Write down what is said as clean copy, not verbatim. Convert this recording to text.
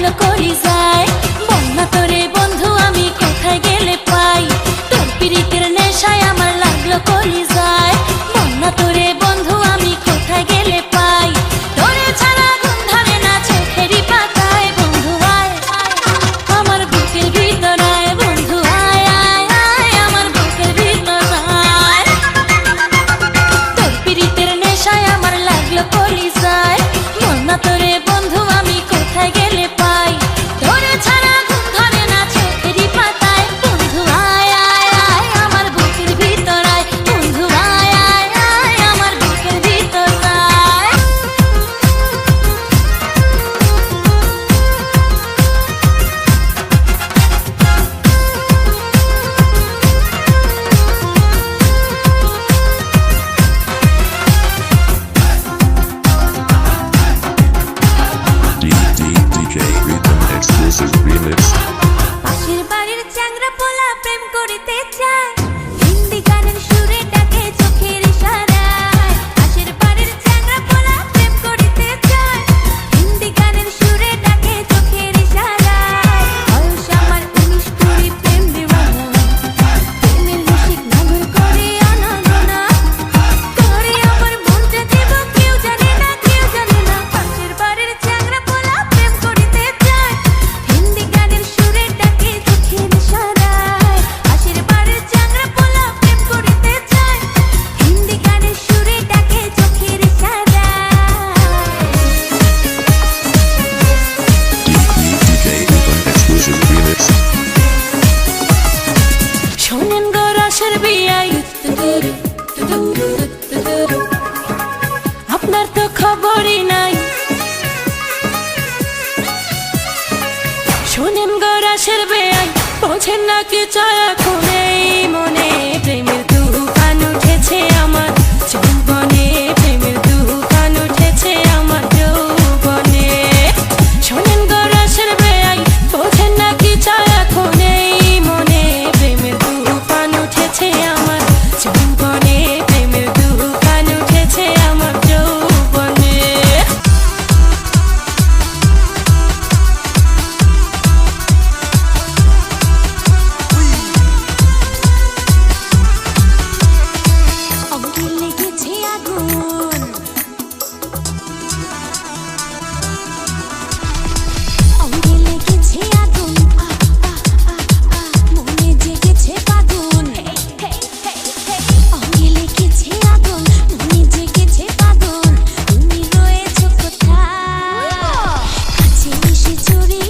লাগলো কলিজায়। বন্যা তোরে বন্ধু আমি কোথায় গেলে পাই, তোর পিরিতের নেশায় আমার লাগলো কলিজায়। বন্যা তোরে বন্ধু আমি কোথায় গেলে পাই, তোরে ছাড়া ঘুম ধরে না চোখেরই পাতায়। বন্ধু আয় আমার বুকের ভিতর আয়, বন্ধু আয় আয় আয় আমার বুকের ভিতর আয়। তোর পিরিতের নেশায় আমার লাগলো কলিজায়। বন্যা তোরে বন্ধু আমি কোথায় গেলে পাই, তোরে ছাড়া ঘুম ধরে না চোখেরই পাতায়। বন্ধু আয় আয় আয় আমার বুকের ভিতর আয়, বন্ধু আয় আয় আয় আমার বুকের ভিতর আয়। DJ Rhythm exclusive remix. পাশের বাড়ির চ্যাংড়া পোলা প্রেম করিতে চায়, হিন্দি গানের সুরে ডাকে চোখের ইশারায়। পাশের বাড়ির চ্যাংড়া পোলা প্রেম করিতে চায়, হিন্দি গানের সুরে ডাকে চোখের ইশারায়। বয়স আমার 19-20 প্রেম দিওয়ানা, প্রেমের রসিক নগর করে আনাগোনা, করে আমার মনটা দেব কেউ জানে না, কেউ জানে না। পাশের বাড়ির চ্যাংড়া পোলা প্রেম করিতে চায়, হিন্দি গানের সুরে ডাকে চোখের ইশারায়। পাশের বাড়ির চ্যাংড়া পোলা প্রেম করিতে চায়, হিন্দি গানের সুরে ডাকে চোখের DJ Rhythm exclusive remix. শোনেন গো রসের বিয়াই, আপনার তো খবরই নাই। শোনেন গো রসের বিয়াই, বোঝেন না কি চায় এখন এই মনে। প্রেমের তুফান উঠেছে আমার যৌবনে, প্রেমের তুফান উঠেছে আমার যৌবনে। শোনেন গো রসের বিয়াই, বোঝেন না কি চায় এখন এই মনে। প্রেমের তুফান উঠেছে আমার যৌবনে, প্রেমের তুফান উঠেছে আমার যৌবনে। অঙ্গে লেগেছে আগুন, অঙ্গে লেগেছে আগুন, মনে জেগেছে ফাগুন। অঙ্গে লেগেছে আগুন, মনে জেগেছে ফাগুন। তুমি রয়েছো কোথায়, কাছে এসে জড়িয়ে